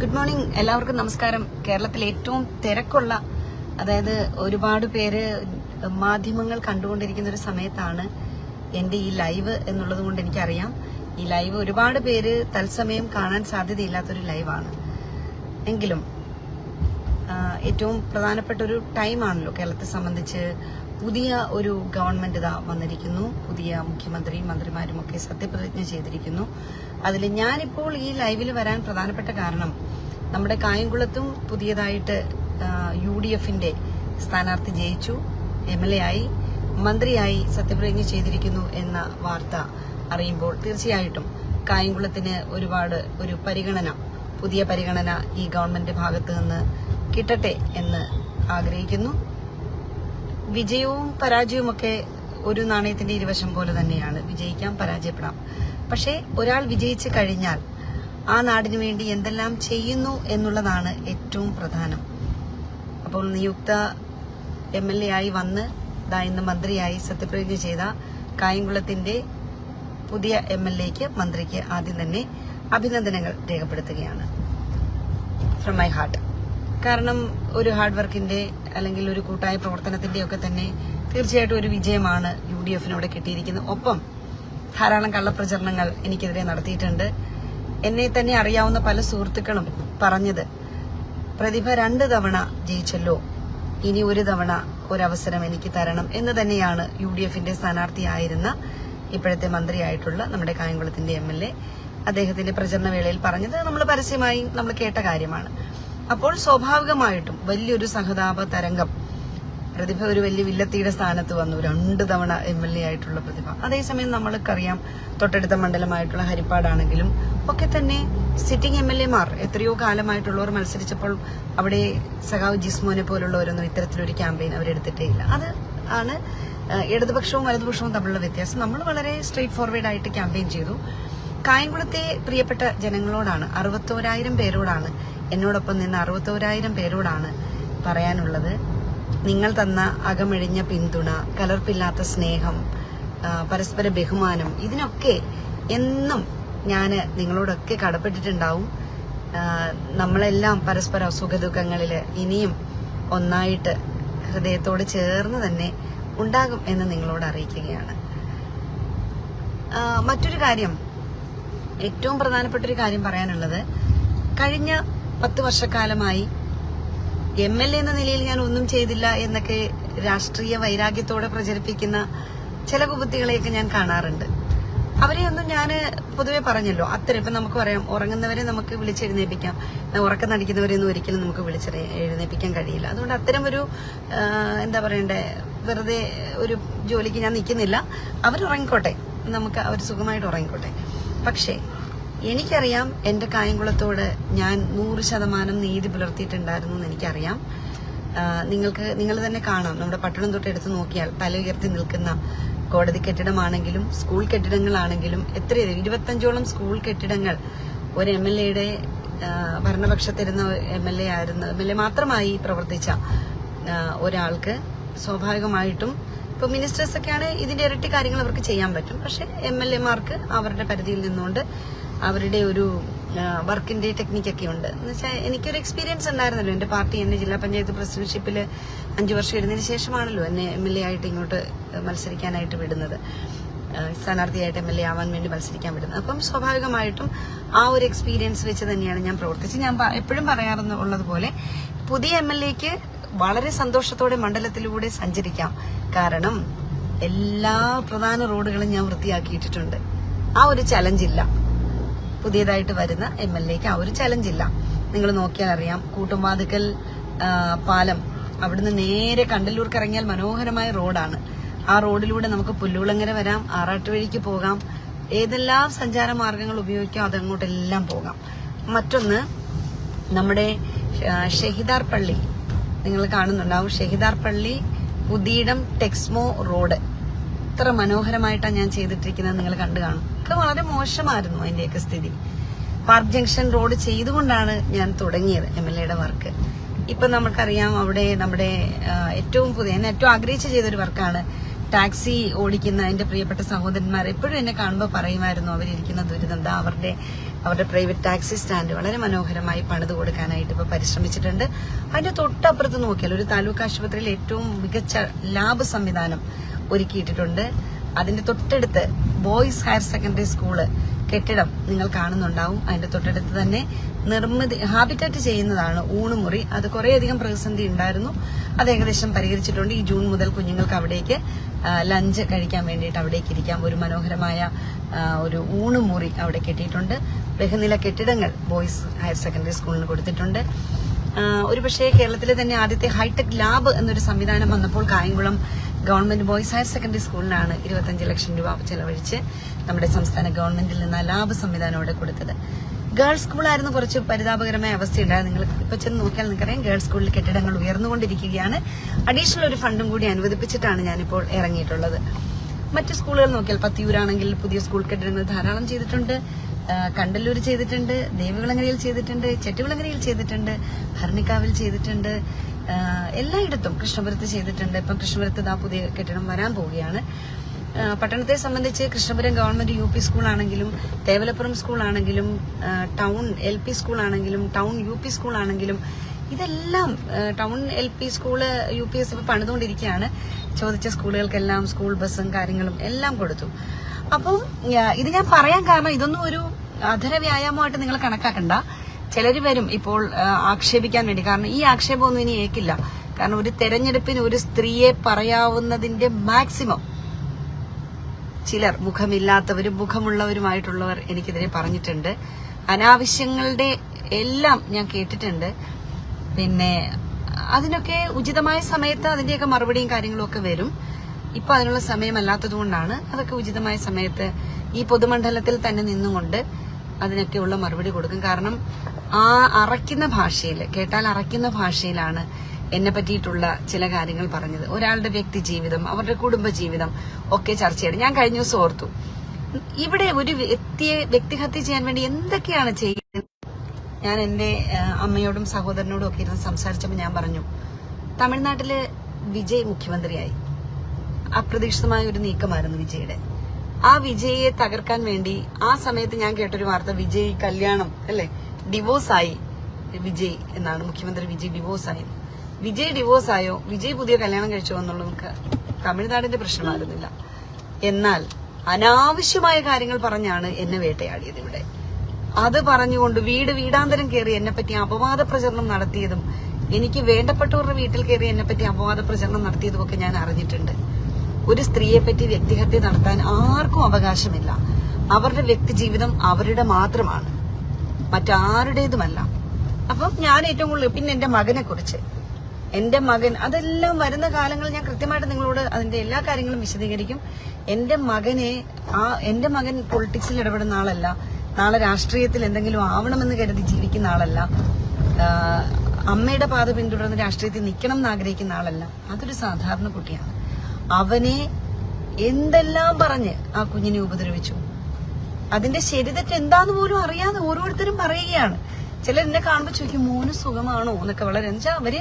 Good morning. എല്ലാവർക്കും നമസ്കാരം. കേരളത്തിലെ ഏറ്റവും തിരക്കുള്ള, അതായത് ഒരുപാട് പേര് മാധ്യമങ്ങൾ കണ്ടുകൊണ്ടിരിക്കുന്ന ഒരു സമയത്താണ് എന്റെ ഈ ലൈവ് എന്നുള്ളത് കൊണ്ട് എനിക്കറിയാം. ഈ ലൈവ് ഒരുപാട് പേര് തത്സമയം കാണാൻ സാധ്യതയില്ലാത്തൊരു ലൈവാണ്. എങ്കിലും ഏറ്റവും പ്രധാനപ്പെട്ട ഒരു ടൈമാണല്ലോ കേരളത്തെ സംബന്ധിച്ച്. പുതിയ ഒരു ഗവൺമെന്റ് ഇതാ വന്നിരിക്കുന്നു. പുതിയ മുഖ്യമന്ത്രിയും മന്ത്രിമാരും ഒക്കെ സത്യപ്രതിജ്ഞ ചെയ്തിരിക്കുന്നു. അതിൽ ഞാനിപ്പോൾ ഈ ലൈവിൽ വരാൻ പ്രധാനപ്പെട്ട കാരണം, നമ്മുടെ കായംകുളത്തും പുതിയതായിട്ട് UDFന്റെ സ്ഥാനാർത്ഥി ജയിച്ചു, MLA ആയി, മന്ത്രിയായി സത്യപ്രതിജ്ഞ ചെയ്തിരിക്കുന്നു എന്ന വാർത്ത അറിയുമ്പോൾ തീർച്ചയായിട്ടും കായംകുളത്തിന് ഒരുപാട് ഒരു പരിഗണന, പുതിയ പരിഗണന ഈ ഗവൺമെന്റ് ഭാഗത്ത് നിന്ന് കിട്ടട്ടെ എന്ന് ആഗ്രഹിക്കുന്നു. വിജയവും പരാജയവും ഒക്കെ ഒരു നാണയത്തിന്റെ ഇരുവശം പോലെ തന്നെയാണ്. വിജയിക്കാം, പരാജയപ്പെടാം. പക്ഷേ ഒരാൾ വിജയിച്ചു കഴിഞ്ഞാൽ ആ നാടിനു വേണ്ടി എന്തെല്ലാം ചെയ്യുന്നു എന്നുള്ളതാണ് ഏറ്റവും പ്രധാനം. അപ്പോൾ നിയുക്ത MLA ആയി വന്ന് ഇന്ന് മന്ത്രിയായി സത്യപ്രതിജ്ഞ ചെയ്ത കായംകുളത്തിന്റെ പുതിയ MLAക്ക്, മന്ത്രിക്ക് ആദ്യം തന്നെ അഭിനന്ദനങ്ങൾ രേഖപ്പെടുത്തുകയാണ് ഫ്രം മൈ ഹാർട്ട്. കാരണം ഒരു ഹാർഡ് വർക്കിന്റെ അല്ലെങ്കിൽ ഒരു കൂട്ടായ പ്രവർത്തനത്തിന്റെ ഒക്കെ തന്നെ തീർച്ചയായിട്ടും ഒരു വിജയമാണ് UDFനോട് കിട്ടിയിരിക്കുന്നത്. ഒപ്പം ധാരാളം കള്ളപ്രചരണങ്ങൾ എനിക്കെതിരെ നടത്തിയിട്ടുണ്ട്. എന്നെ തന്നെ അറിയാവുന്ന പല സുഹൃത്തുക്കളും പറഞ്ഞത്, പ്രതിഭ 2 തവണ ജയിച്ചല്ലോ, ഇനി ഒരു തവണ ഒരവസരം എനിക്ക് തരണം എന്ന് തന്നെയാണ് UDFന്റെ സ്ഥാനാർത്ഥിയായിരുന്ന ഇപ്പോഴത്തെ മന്ത്രിയായിട്ടുള്ള നമ്മുടെ കായംകുളത്തിന്റെ MLA അദ്ദേഹത്തിന്റെ പ്രചരണ വേളയിൽ പറഞ്ഞത് നമ്മൾ പരസ്യമായി നമ്മൾ കേട്ട കാര്യമാണ്. അപ്പോൾ സ്വാഭാവികമായിട്ടും വലിയൊരു സഹതാപ തരംഗം. പ്രതിഭ ഒരു വലിയ വില്ലത്തിയുടെ സ്ഥാനത്ത് വന്നു, 2 തവണ MLA ആയിട്ടുള്ള പ്രതിഭ. അതേസമയം നമ്മൾക്കറിയാം, തൊട്ടടുത്ത മണ്ഡലമായിട്ടുള്ള ഹരിപ്പാടാണെങ്കിലും ഒക്കെ തന്നെ സിറ്റിംഗ് MLAമാർ എത്രയോ കാലമായിട്ടുള്ളവർ മത്സരിച്ചപ്പോൾ അവിടെ സഖാവ് ജിസ്മോനെ പോലുള്ളവരൊന്നും ഇത്തരത്തിലൊരു ക്യാമ്പയിൻ അവരെടുത്തിട്ടേ ഇല്ല. അത് ആണ് ഇടതുപക്ഷവും വലതുപക്ഷവും തമ്മിലുള്ള വ്യത്യാസം. നമ്മൾ വളരെ സ്ട്രെയിറ്റ് ഫോർവേഡ് ആയിട്ട് ക്യാമ്പയിൻ ചെയ്തു. കായംകുളത്തെ പ്രിയപ്പെട്ട ജനങ്ങളോടാണ്, 61,000 പേരോടാണ്, എന്നോടൊപ്പം നിന്ന് 61,000 പേരോടാണ് പറയാനുള്ളത്. നിങ്ങൾ തന്ന അകമെഴിഞ്ഞ പിന്തുണ, കലർപ്പില്ലാത്ത സ്നേഹം, പരസ്പര ബഹുമാനം, ഇതിനൊക്കെ എന്നും ഞാൻ നിങ്ങളോടൊക്കെ കടപ്പെട്ടിട്ടുണ്ടാവും. നമ്മളെല്ലാം പരസ്പര സുഖദുഃഖങ്ങളില് ഇനിയും ഒന്നായിട്ട് ഹൃദയത്തോട് ചേർന്ന് തന്നെ ഉണ്ടാകും എന്ന് നിങ്ങളോട് അറിയിക്കുകയാണ്. മറ്റൊരു കാര്യം, ഏറ്റവും പ്രധാനപ്പെട്ട ഒരു കാര്യം പറയാനുള്ളത്, കഴിഞ്ഞ 10 വർഷക്കാലമായി MLA എന്ന നിലയിൽ ഞാൻ ഒന്നും ചെയ്തില്ല എന്നൊക്കെ രാഷ്ട്രീയ വൈരാഗ്യത്തോടെ പ്രചരിപ്പിക്കുന്ന ചില കുബുദ്ധികളെയൊക്കെ ഞാൻ കാണാറുണ്ട്. അവരെയൊന്നും ഞാൻ പൊതുവെ പറഞ്ഞല്ലോ, അത്തരം ഇപ്പം നമുക്ക് പറയാം, ഉറങ്ങുന്നവരെ നമുക്ക് വിളിച്ചെഴുന്നേൽപ്പിക്കാം, ഉറക്കം നടിക്കുന്നവരെയൊന്നും ഒരിക്കലും നമുക്ക് എഴുന്നേൽപ്പിക്കാൻ കഴിയില്ല. അതുകൊണ്ട് അത്തരം ഒരു എന്താ പറയണ്ടേ, വെറുതെ ഒരു ജോലിക്ക് ഞാൻ നിൽക്കുന്നില്ല. അവരുറങ്ങിക്കോട്ടെ, നമുക്ക് അവർ സുഖമായിട്ട് ഉറങ്ങിക്കോട്ടെ. പക്ഷേ എനിക്കറിയാം, എന്റെ കായംകുളത്തോട് ഞാൻ 100% നീതി പുലർത്തിയിട്ടുണ്ടായിരുന്നു എന്ന് എനിക്കറിയാം. നിങ്ങൾ തന്നെ കാണാം, നമ്മുടെ പട്ടണം തൊട്ട് എടുത്ത് നോക്കിയാൽ തല ഉയർത്തി നിൽക്കുന്ന കോടതി കെട്ടിടമാണെങ്കിലും സ്കൂൾ കെട്ടിടങ്ങളാണെങ്കിലും 25ഓളം സ്കൂൾ കെട്ടിടങ്ങൾ ഒരു MLAയുടെ ഭരണപക്ഷത്തിരുന്ന MLA മാത്രമായി പ്രവർത്തിച്ച ഒരാൾക്ക് സ്വാഭാവികമായിട്ടും, ഇപ്പൊ മിനിസ്റ്റേഴ്സൊക്കെയാണ് ഇതിന്റെ ഇരട്ടി കാര്യങ്ങൾ അവർക്ക് ചെയ്യാൻ പറ്റും. പക്ഷെ MLAമാർക്ക് അവരുടെ പരിധിയിൽ നിന്നുകൊണ്ട് അവരുടെ ഒരു വർക്കിന്റെ ടെക്നിക്കൊക്കെ ഉണ്ട്. എന്ന് വെച്ചാൽ എനിക്കൊരു എക്സ്പീരിയൻസ് ഉണ്ടായിരുന്നല്ലോ. എന്റെ പാർട്ടി എന്നെ ജില്ലാ പഞ്ചായത്ത് പ്രസിഡന്റ്ഷിപ്പിൽ 5 വർഷം ഇരുന്നതിന് ശേഷമാണല്ലോ എന്നെ MLA ആയിട്ട് ഇങ്ങോട്ട് മത്സരിക്കാനായിട്ട് വിടുന്നത്, സ്ഥാനാർത്ഥിയായിട്ട് MLA ആവാൻ വേണ്ടി മത്സരിക്കാൻ വിടുന്നത്. അപ്പം സ്വാഭാവികമായിട്ടും ആ ഒരു എക്സ്പീരിയൻസ് വെച്ച് തന്നെയാണ് ഞാൻ പ്രവർത്തിച്ചത്. ഞാൻ എപ്പോഴും പറയാറുള്ളതുപോലെ പുതിയ MLAക്ക് വളരെ സന്തോഷത്തോടെ മണ്ഡലത്തിലൂടെ സഞ്ചരിക്കാം. കാരണം എല്ലാ പ്രധാന റോഡുകളും ഞാൻ വൃത്തിയാക്കിയിട്ടുണ്ട്. ആ ഒരു ചലഞ്ചില്ല പുതിയതായിട്ട് വരുന്ന MLAക്ക്, ആ ഒരു ചലഞ്ചില്ല. നിങ്ങൾ നോക്കിയാൽ അറിയാം, കൂട്ടുംവാതുക്കൽ പാലം, അവിടുന്ന് നേരെ കണ്ടല്ലൂർക്ക് ഇറങ്ങിയാൽ മനോഹരമായ റോഡാണ്. ആ റോഡിലൂടെ നമുക്ക് പുല്ലുകുളങ്ങര വരാം, ആറാട്ടുവഴിക്ക് പോകാം, ഏതെല്ലാം സഞ്ചാര മാർഗങ്ങൾ ഉപയോഗിക്കാം അതങ്ങോട്ടെല്ലാം പോകാം. മറ്റൊന്ന്, നമ്മുടെ ഷഹിദാർ പള്ളി നിങ്ങൾ കാണുന്നുണ്ടാവും. ഷഹിദാർ പള്ളി പുതിയിടം ടെക്സ്മോ റോഡ് എത്ര മനോഹരമായിട്ടാണ് ഞാൻ ചെയ്തിട്ടിരിക്കുന്നത്, നിങ്ങൾ കണ്ടു കാണും. ഒക്കെ വളരെ മോശമായിരുന്നു അതിന്റെയൊക്കെ സ്ഥിതി. പാർക്ക് ജംഗ്ഷൻ റോഡ് ചെയ്തുകൊണ്ടാണ് ഞാൻ തുടങ്ങിയത് MLAയുടെ വർക്ക്. ഇപ്പൊ നമുക്കറിയാം, അവിടെ നമ്മുടെ ഏറ്റവും ആഗ്രഹിച്ച് ചെയ്തൊരു വർക്കാണ് ടാക്സി ഓടിക്കുന്ന എന്റെ പ്രിയപ്പെട്ട സഹോദരന്മാർ എപ്പോഴും എന്നെ കാണുമ്പോൾ പറയുമായിരുന്നു, അവരിയ്ക്കുന്ന ദുരിതം, അവരുടെ അവരുടെ പ്രൈവറ്റ് ടാക്സി സ്റ്റാൻഡ് വളരെ മനോഹരമായി പണിത് കൊടുക്കാനായിട്ട് ഇപ്പൊ പരിശ്രമിച്ചിട്ടുണ്ട്. അതിന്റെ തൊട്ടപ്പുറത്ത് നോക്കിയാൽ ഒരു താലൂക്ക് ആശുപത്രിയിൽ ഏറ്റവും മികച്ച ലാബ് സംവിധാനം ഒരുക്കിയിട്ടുണ്ട്. അതിന്റെ തൊട്ടടുത്ത് ബോയ്സ് ഹയർ സെക്കൻഡറി സ്കൂള് കെട്ടിടം നിങ്ങൾ കാണുന്നുണ്ടാവും. അതിന്റെ തൊട്ടടുത്ത് തന്നെ ഹാബിറ്റാറ്റ് ചെയ്യുന്നതാണ് ഊണുമുറി. അത് കുറേയധികം പ്രതിസന്ധി ഉണ്ടായിരുന്നു, അത് ഏകദേശം പരിഹരിച്ചിട്ടുണ്ട്. ഈ ജൂൺ മുതൽ കുഞ്ഞുങ്ങൾക്ക് അവിടേക്ക് ലഞ്ച് കഴിക്കാൻ വേണ്ടിയിട്ട് അവിടേക്ക് ഇരിക്കാം. ഒരു മനോഹരമായ ഒരു ഊണുമുറി അവിടെ കെട്ടിയിട്ടുണ്ട്. ബഹുനില കെട്ടിടങ്ങൾ ബോയ്സ് ഹയർ സെക്കൻഡറി സ്കൂളിന് കൊടുത്തിട്ടുണ്ട്. ഒരുപക്ഷെ കേരളത്തിലെ തന്നെ ആദ്യത്തെ ഹൈടെക് ലാബ് എന്നൊരു സംവിധാനം വന്നപ്പോൾ Kayamkulam government boys higher secondary സ്കൂളിനാണ് 25 ലക്ഷം രൂപ ചെലവഴിച്ച് നമ്മുടെ സംസ്ഥാന ഗവൺമെന്റിൽ നിന്ന് ലാബ് സംവിധാനം അവിടെ കൊടുത്തത്. ഗേൾസ് സ്കൂളായിരുന്നു കുറച്ച് പരിതാപകരമായ അവസ്ഥയുണ്ടായത്. നിങ്ങൾ ഇപ്പൊ ചെന്ന് നോക്കിയാൽ നിങ്ങൾക്കറിയാം ഗേൾസ് സ്കൂളിൽ കെട്ടിടങ്ങൾ ഉയർന്നുകൊണ്ടിരിക്കുകയാണ്. അഡീഷണൽ ഒരു ഫണ്ടും കൂടി അനുവദിപ്പിച്ചിട്ടാണ് ഞാനിപ്പോൾ ഇറങ്ങിയിട്ടുള്ളത്. മറ്റു സ്കൂളുകൾ നോക്കിയാൽ പത്തിയൂരാണെങ്കിൽ പുതിയ സ്കൂൾ കെട്ടിടങ്ങൾ ധാരാളം ചെയ്തിട്ടുണ്ട്. കണ്ടല്ലൂർ ചെയ്തിട്ടുണ്ട്, ദേവികുളങ്ങരയിൽ ചെയ്തിട്ടുണ്ട്, ചെട്ടികുളങ്ങരയിൽ ചെയ്തിട്ടുണ്ട്, ഭരണിക്കാവിൽ ചെയ്തിട്ടുണ്ട്, എല്ലായിടത്തും കൃഷ്ണപുരത്ത് ചെയ്തിട്ടുണ്ട്. ഇപ്പം കൃഷ്ണപുരത്ത് പുതിയ കെട്ടിടം വരാൻ പോവുകയാണ്. പട്ടണത്തെ സംബന്ധിച്ച് കൃഷ്ണപുരം ഗവൺമെന്റ് UP സ്കൂളാണെങ്കിലും തേവലപ്പുറം സ്കൂളാണെങ്കിലും ടൗൺ LP സ്കൂളാണെങ്കിലും ടൗൺ UP സ്കൂളാണെങ്കിലും ഇതെല്ലാം ടൗൺ LP സ്കൂള് UPS ഇപ്പൊ പണിതുകൊണ്ടിരിക്കുകയാണ്. ചോദിച്ച സ്കൂളുകൾക്കെല്ലാം സ്കൂൾ ബസ്സും കാര്യങ്ങളും എല്ലാം കൊടുത്തു. അപ്പം ഇത് ഞാൻ പറയാൻ കാരണം ഇതൊന്നും ഒരു അധര വ്യായാമമായിട്ട് നിങ്ങൾ കണക്കാക്കണ്ട. ചിലർ വരും ഇപ്പോൾ ആക്ഷേപിക്കാൻ വേണ്ടി. കാരണം ഈ ആക്ഷേപമൊന്നും ഇനി ഏക്കില്ല. കാരണം ഒരു തെരഞ്ഞെടുപ്പിന് ഒരു സ്ത്രീയെ പറയാവുന്നതിന്റെ മാക്സിമം ചിലർ മുഖമില്ലാത്തവരും മുഖമുള്ളവരുമായിട്ടുള്ളവർ എനിക്കെതിരെ പറഞ്ഞിട്ടുണ്ട്. അനാവശ്യങ്ങളുടെ എല്ലാം ഞാൻ കേട്ടിട്ടുണ്ട്. പിന്നെ അതിനൊക്കെ ഉചിതമായ സമയത്ത് അതിന്റെയൊക്കെ മറുപടിയും കാര്യങ്ങളും ഒക്കെ വരും. ഇപ്പൊ അതിനുള്ള സമയമല്ലാത്തത് കൊണ്ടാണ്. അതൊക്കെ ഉചിതമായ സമയത്ത് ഈ പൊതുമണ്ഡലത്തിൽ തന്നെ നിന്നുകൊണ്ട് അതിനൊക്കെയുള്ള മറുപടി കൊടുക്കും. കാരണം ആ അറയ്ക്കുന്ന ഭാഷയിൽ കേട്ടാൽ അറയ്ക്കുന്ന ഭാഷയിലാണ് എന്നെ പറ്റിയിട്ടുള്ള ചില കാര്യങ്ങൾ പറഞ്ഞത്. ഒരാളുടെ വ്യക്തി ജീവിതം, അവരുടെ കുടുംബ ജീവിതം ഒക്കെ ചർച്ച ചെയ്യണം. ഞാൻ കഴിഞ്ഞ ദിവസം ഓർത്തു, ഇവിടെ ഒരു വ്യക്തിഹത്യ ചെയ്യാൻ വേണ്ടി എന്തൊക്കെയാണ് ചെയ്യുന്നത്. ഞാൻ എന്റെ അമ്മയോടും സഹോദരനോടും ഒക്കെ ഇരുന്ന് സംസാരിച്ചപ്പോൾ ഞാൻ പറഞ്ഞു, തമിഴ്നാട്ടില് വിജയ് മുഖ്യമന്ത്രിയായി. അപ്രതീക്ഷിതമായ ഒരു നീക്കമായിരുന്നു വിജയുടെ. ആ വിജയെ തകർക്കാൻ വേണ്ടി ആ സമയത്ത് ഞാൻ കേട്ടൊരു വാർത്ത, വിജയ് കല്യാണം അല്ലെ ഡിവോഴ്സായി. വിജയ് എന്നാണ് മുഖ്യമന്ത്രി വിജയ് ഡിവോഴ്സായി. വിജയ് ഡിവോഴ്സായോ വിജയ് പുതിയ കല്യാണം കഴിച്ചോ എന്നുള്ളത് നമുക്ക് തമിഴ്നാടിന്റെ പ്രശ്നമായിരുന്നില്ല. എന്നാൽ അനാവശ്യമായ കാര്യങ്ങൾ പറഞ്ഞാണ് എന്നെ വേട്ടയാടിയത് ഇവിടെ. അത് പറഞ്ഞുകൊണ്ട് വീടാന്തരം കയറി എന്നെപ്പറ്റി അപവാദ പ്രചരണം നടത്തിയതും എനിക്ക് വേണ്ടപ്പെട്ടവരുടെ വീട്ടിൽ കയറി എന്നെപ്പറ്റി അപവാദ പ്രചരണം നടത്തിയതും ഒക്കെ ഞാൻ അറിഞ്ഞിട്ടുണ്ട്. ഒരു സ്ത്രീയെ പറ്റി വ്യക്തിഹത്യ നടത്താൻ ആർക്കും അവകാശമില്ല. അവരുടെ വ്യക്തി ജീവിതം അവരുടെ മാത്രമാണ്, മറ്റാരുടേതുമല്ല. അപ്പം ഞാൻ ഏറ്റവും കൂടുതൽ പിന്നെ എന്റെ മകനെ കുറിച്ച്, എന്റെ മകൻ അതെല്ലാം വരുന്ന കാലങ്ങളിൽ ഞാൻ കൃത്യമായിട്ട് നിങ്ങളോട് അതിന്റെ എല്ലാ കാര്യങ്ങളും വിശദീകരിക്കും. എന്റെ മകൻ പൊളിറ്റിക്സിൽ ഇടപെടുന്ന ആളല്ല. നാളെ രാഷ്ട്രീയത്തിൽ എന്തെങ്കിലും ആവണമെന്ന് കരുതി ജീവിക്കുന്ന ആളല്ല. അമ്മയുടെ പാത പിന്തുടർന്ന് രാഷ്ട്രീയത്തിൽ നിൽക്കണം എന്ന് ആഗ്രഹിക്കുന്ന ആളല്ല. അതൊരു സാധാരണ കുട്ടിയാണ്. അവനെ എന്തെല്ലാം പറഞ്ഞ് ആ കുഞ്ഞിനെ ഉപദ്രവിച്ചു. അതിന്റെ ശരിതെറ്റ് എന്താന്ന് പോലും അറിയാതെ ഓരോരുത്തരും പറയുകയാണ്. ചിലർ എന്നെ കാണുമ്പോൾ ചോദിക്കും, മോന് സുഖമാണോ എന്നൊക്കെ. വളരെ എന്നുവെച്ചാൽ അവര്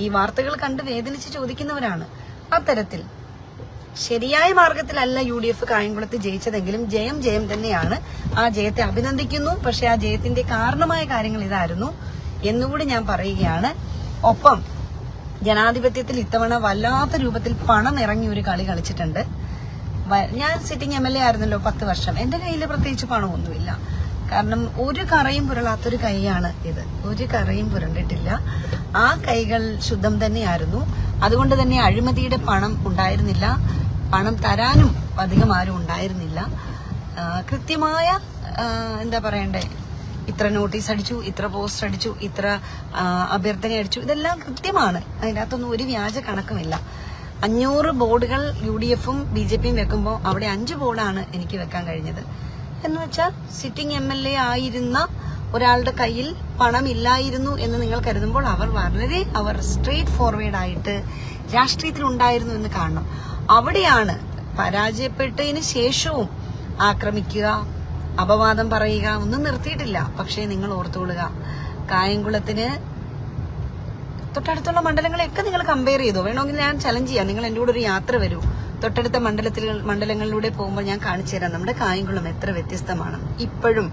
ഈ വാർത്തകൾ കണ്ട് വേദനിച്ച് ചോദിക്കുന്നവരാണ്. അത്തരത്തിൽ ശരിയായ മാർഗത്തിലല്ല UDF കായംകുളത്ത് ജയിച്ചതെങ്കിലും ജയം തന്നെയാണ്. ആ ജയത്തെ അഭിനന്ദിക്കുന്നു. പക്ഷെ ആ ജയത്തിന്റെ കാരണമായ കാര്യങ്ങൾ ഇതായിരുന്നു എന്നുകൂടി ഞാൻ പറയുകയാണ്. ഒപ്പം ജനാധിപത്യത്തിൽ ഇത്തവണ വല്ലാത്ത രൂപത്തിൽ പണം ഇറങ്ങി ഒരു കളി കളിച്ചിട്ടുണ്ട്. ഞാൻ സിറ്റിംഗ് MLA ആയിരുന്നല്ലോ 10 വർഷം. എന്റെ കയ്യിൽ പ്രത്യേകിച്ച് പണമൊന്നുമില്ല. കാരണം ഒരു കറയും പുരളാത്തൊരു കൈയാണ് ഇത്. ഒരു കറയും പുരണ്ടിട്ടില്ല. ആ കൈകൾ ശുദ്ധം തന്നെയായിരുന്നു. അതുകൊണ്ട് തന്നെ അഴിമതിയുടെ പണം ഉണ്ടായിരുന്നില്ല. പണം തരാനും അധികം ആരും ഉണ്ടായിരുന്നില്ല. കൃത്യമായ എന്താ പറയണ്ടേ, ഇത്ര നോട്ടീസ് അടിച്ചു, ഇത്ര പോസ്റ്റ് അടിച്ചു, ഇത്ര അഭ്യർത്ഥന അടിച്ചു, ഇതെല്ലാം കൃത്യമാണ്. അതിനകത്തൊന്നും ഒരു വ്യാജ കണക്കുമില്ല. 500 ബോർഡുകൾ UDFും BJPയും വെക്കുമ്പോൾ അവിടെ 5 ബോർഡാണ് എനിക്ക് വെക്കാൻ കഴിഞ്ഞത്. എന്ന് വെച്ചാൽ സിറ്റിംഗ് MLA ആയിരുന്ന ഒരാളുടെ കയ്യിൽ പണമില്ലായിരുന്നു എന്ന് നിങ്ങൾ കരുതുമ്പോൾ അവർ സ്ട്രേറ്റ് ഫോർവേഡ് ആയിട്ട് രാഷ്ട്രീയത്തിൽ ഉണ്ടായിരുന്നു എന്ന് കാണണം. അവിടെയാണ് പരാജയപ്പെട്ടതിന് ശേഷവും ആക്രമിക്കുക, അപവാദം പറയുക ഒന്നും നിർത്തിയിട്ടില്ല. പക്ഷേ നിങ്ങൾ ഓർത്തുകൊള്ളുക, കായംകുളത്തിന് തൊട്ടടുത്തുള്ള മണ്ഡലങ്ങളെയൊക്കെ നിങ്ങൾ കമ്പയർ ചെയ്തോ. വേണമെങ്കിൽ ഞാൻ ചലഞ്ച് ചെയ്യാം. നിങ്ങൾ എൻ്റെ കൂടെ ഒരു യാത്ര വരൂ. തൊട്ടടുത്ത മണ്ഡലങ്ങളിലൂടെ പോകുമ്പോൾ ഞാൻ കാണിച്ചു തരാം നമ്മുടെ കായംകുളം എത്ര വ്യത്യസ്തമാണ്. ഇപ്പോഴും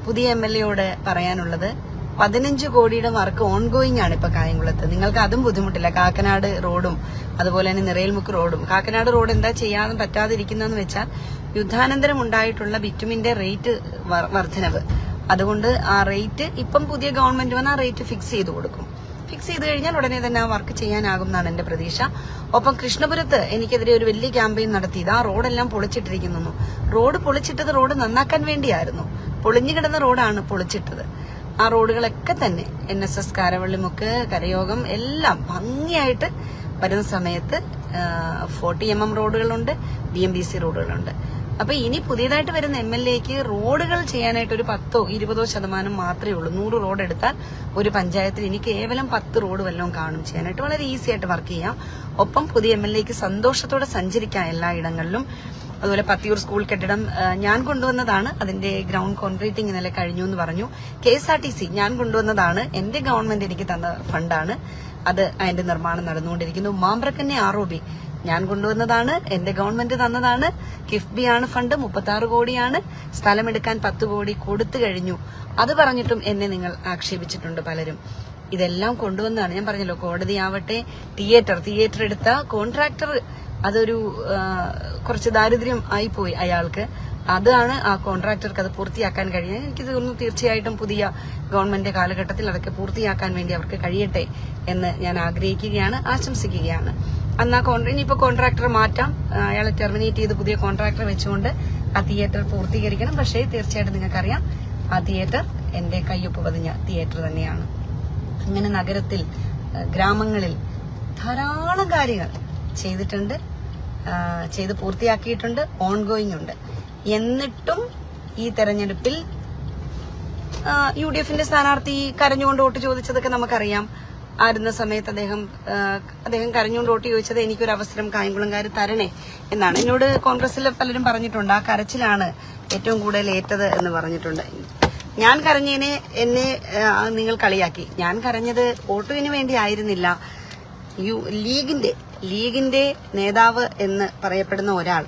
പുതിയ MLA പറയാനുള്ളത് 15 കോടിയുടെ വർക്ക് ഓൺഗോയിങ് ആണ് ഇപ്പൊ കായംകുളത്ത്. നിങ്ങൾക്ക് അതും ബുദ്ധിമുട്ടില്ല. കാക്കനാട് റോഡും അതുപോലെ തന്നെ നിറയൽമുക്ക് റോഡും. കാക്കനാട് റോഡ് എന്താ ചെയ്യാതെ പറ്റാതിരിക്കുന്നതെന്ന് വെച്ചാൽ യുദ്ധാനന്തരം ഉണ്ടായിട്ടുള്ള ബിറ്റുമിന്റെ റേറ്റ് വർധനവ്. അതുകൊണ്ട് ആ റേറ്റ് ഇപ്പം പുതിയ ഗവൺമെന്റ് വന്ന് ആ റേറ്റ് ഫിക്സ് ചെയ്ത് കൊടുക്കും. ഫിക്സ് ചെയ്ത് കഴിഞ്ഞാൽ ഉടനെ തന്നെ ആ വർക്ക് ചെയ്യാനാകും എന്നാണ് എന്റെ പ്രതീക്ഷ. ഒപ്പം കൃഷ്ണപുരത്ത് എനിക്കെതിരെ ഒരു വലിയ ക്യാമ്പയിൻ നടത്തിയത് ആ റോഡെല്ലാം പൊളിച്ചിട്ടിരിക്കുന്നു. റോഡ് പൊളിച്ചിട്ടത് റോഡ് നന്നാക്കാൻ വേണ്ടിയായിരുന്നു. പൊളിഞ്ഞു കിടന്ന റോഡാണ് പൊളിച്ചിട്ടത്. ആ റോഡുകളൊക്കെ തന്നെ NSS കാരവള്ളിമുക്ക് കരയോഗം എല്ലാം ഭംഗിയായിട്ട് വരുന്ന സമയത്ത് 40 mm റോഡുകളുണ്ട്, BMBC റോഡുകളുണ്ട്. അപ്പൊ ഇനി പുതിയതായിട്ട് വരുന്ന MLAക്ക് റോഡുകൾ ചെയ്യാനായിട്ട് ഒരു 10-20% മാത്രമേ ഉള്ളൂ. 100 റോഡ് എടുത്താൽ ഒരു പഞ്ചായത്തിൽ ഇനി കേവലം 10 റോഡ് വല്ലതും കാണും. ചെയ്യാനായിട്ട് വളരെ ഈസി ആയിട്ട് വർക്ക് ചെയ്യാം. ഒപ്പം പുതിയ MLAക്ക് സന്തോഷത്തോടെ സഞ്ചരിക്കാം എല്ലായിടങ്ങളിലും. അതുപോലെ പത്തിയൂർ സ്കൂൾ കെട്ടിടം ഞാൻ കൊണ്ടുവന്നതാണ്. അതിന്റെ ഗ്രൗണ്ട് കോൺക്രീറ്റിംഗ് ഇന്നലെ കഴിഞ്ഞു എന്ന് പറഞ്ഞു. KSRTC ഞാൻ കൊണ്ടുവന്നതാണ്. എന്റെ ഗവൺമെന്റ് എനിക്ക് തന്ന ഫണ്ടാണ്. അത് അതിന്റെ നിർമ്മാണം നടന്നുകൊണ്ടിരിക്കുന്നു. മാമ്പ്രക്കന്നെ ROB ഞാൻ കൊണ്ടുവന്നതാണ്. എന്റെ ഗവൺമെന്റ് തന്നതാണ്. കിഫ്ബി ആണ് ഫണ്ട്. 36 കോടിയാണ്. സ്ഥലമെടുക്കാൻ 10 കോടി കൊടുത്തു കഴിഞ്ഞു. അത് പറഞ്ഞിട്ടും എന്നെ നിങ്ങൾ ആക്ഷേപിച്ചിട്ടുണ്ട് പലരും. ഇതെല്ലാം കൊണ്ടുവന്നതാണ്. ഞാൻ പറഞ്ഞല്ലോ, കോടതിയാവട്ടെ, തിയേറ്റർ എടുത്ത കോൺട്രാക്ടർ അതൊരു കുറച്ച് ദാരിദ്ര്യം ആയിപ്പോയി അയാൾക്ക്. അതാണ് ആ കോൺട്രാക്ടർക്ക് അത് പൂർത്തിയാക്കാൻ കഴിയുന്നത്. എനിക്കിത് ഒന്ന് തീർച്ചയായിട്ടും പുതിയ ഗവൺമെന്റ് കാലഘട്ടത്തിൽ അതൊക്കെ പൂർത്തിയാക്കാൻ വേണ്ടി അവർക്ക് കഴിയട്ടെ എന്ന് ഞാൻ ആഗ്രഹിക്കുകയാണ്, ആശംസിക്കുകയാണ്. അന്ന് ഇനിയിപ്പോ കോൺട്രാക്ടർ മാറ്റാം, അയാളെ ടെർമിനേറ്റ് ചെയ്ത് പുതിയ കോൺട്രാക്ടർ വെച്ചുകൊണ്ട് ആ തിയേറ്റർ പൂർത്തീകരിക്കണം. പക്ഷേ തീർച്ചയായിട്ടും നിങ്ങൾക്കറിയാം, ആ തിയേറ്റർ എന്റെ കയ്യൊപ്പ് പതിഞ്ഞ തിയേറ്റർ തന്നെയാണ്. അങ്ങനെ നഗരത്തിൽ, ഗ്രാമങ്ങളിൽ ധാരാളം കാര്യങ്ങൾ ചെയ്തിട്ടുണ്ട്, ചെയ്ത് പൂർത്തിയാക്കിയിട്ടുണ്ട്, ഓൺഗോയിങ് ഉണ്ട്. എന്നിട്ടും ഈ തെരഞ്ഞെടുപ്പിൽ UDFന്റെ സ്ഥാനാർത്ഥി കരഞ്ഞുകൊണ്ട് വോട്ട് ചോദിച്ചതൊക്കെ നമുക്കറിയാം. ആയിരുന്ന സമയത്ത് അദ്ദേഹം കരഞ്ഞുകൊണ്ട് വോട്ട് ചോദിച്ചത് എനിക്കൊരു അവസരം കായംകുളംകാർ തരണേ എന്നാണ്. എന്നോട് കോൺഗ്രസിൽ പലരും പറഞ്ഞിട്ടുണ്ട്, ആ കരച്ചിലാണ് ഏറ്റവും കൂടുതൽ ഏറ്റത് എന്ന് പറഞ്ഞിട്ടുണ്ട്. ഞാൻ കരഞ്ഞതിനെ എന്നെ നിങ്ങൾ കളിയാക്കി. ഞാൻ കരഞ്ഞത് വോട്ടിന് വേണ്ടി ആയിരുന്നില്ല. ലീഗിന്റെ നേതാവ് എന്ന് പറയപ്പെടുന്ന ഒരാൾ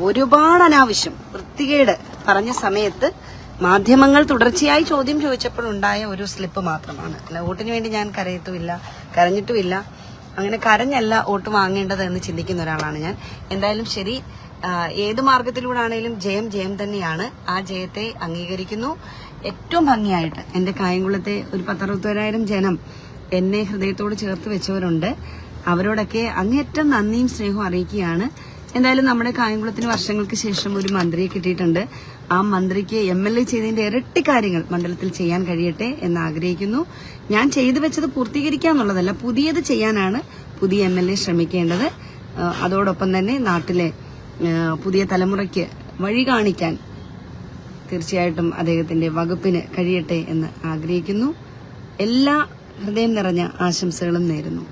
ഒരുപാട് അനാവശ്യം വൃത്തികേട് പറഞ്ഞ സമയത്ത് മാധ്യമങ്ങൾ തുടർച്ചയായി ചോദ്യം ചോദിച്ചപ്പോൾ ഉണ്ടായ ഒരു സ്ലിപ്പ് മാത്രമാണ്. അല്ല, വോട്ടിന് വേണ്ടി ഞാൻ കരഞ്ഞിട്ടുമില്ല. അങ്ങനെ കരഞ്ഞല്ല വോട്ട് വാങ്ങേണ്ടത് എന്ന് ചിന്തിക്കുന്ന ഒരാളാണ് ഞാൻ. എന്തായാലും ശരി, ഏത് മാർഗത്തിലൂടെയാണേലും ജയം തന്നെയാണ്. ആ ജയത്തെ അംഗീകരിക്കുന്നു. ഏറ്റവും ഭംഗിയായിട്ട് എന്റെ കായംകുളത്തെ ഒരു 10-60,000 ജനം എന്നെ ഹൃദയത്തോട് ചേർത്ത് വെച്ചവരുണ്ട്. അവരോടൊക്കെ അങ്ങേയറ്റം നന്ദിയും സ്നേഹവും അറിയിക്കുകയാണ്. എന്തായാലും നമ്മുടെ കായംകുളത്തിന് വർഷങ്ങൾക്ക് ശേഷം ഒരു മന്ത്രിയെ കിട്ടിയിട്ടുണ്ട്. ആ മന്ത്രിക്ക് MLA ചെയ്തതിന്റെ ഇരട്ടി കാര്യങ്ങൾ മണ്ഡലത്തിൽ ചെയ്യാൻ കഴിയട്ടെ എന്ന് ആഗ്രഹിക്കുന്നു. ഞാൻ ചെയ്തു വെച്ചത് പൂർത്തീകരിക്കാന്നുള്ളതല്ല, പുതിയത് ചെയ്യാനാണ് പുതിയ MLA ശ്രമിക്കേണ്ടത്. അതോടൊപ്പം തന്നെ നാട്ടിലെ പുതിയ തലമുറയ്ക്ക് വഴി കാണിക്കാൻ തീർച്ചയായിട്ടും അദ്ദേഹത്തിന്റെ വകുപ്പിന് കഴിയട്ടെ എന്ന് ആഗ്രഹിക്കുന്നു. എല്ലാ ഹൃദയം നിറഞ്ഞ ആശംസകളും നേരുന്നു.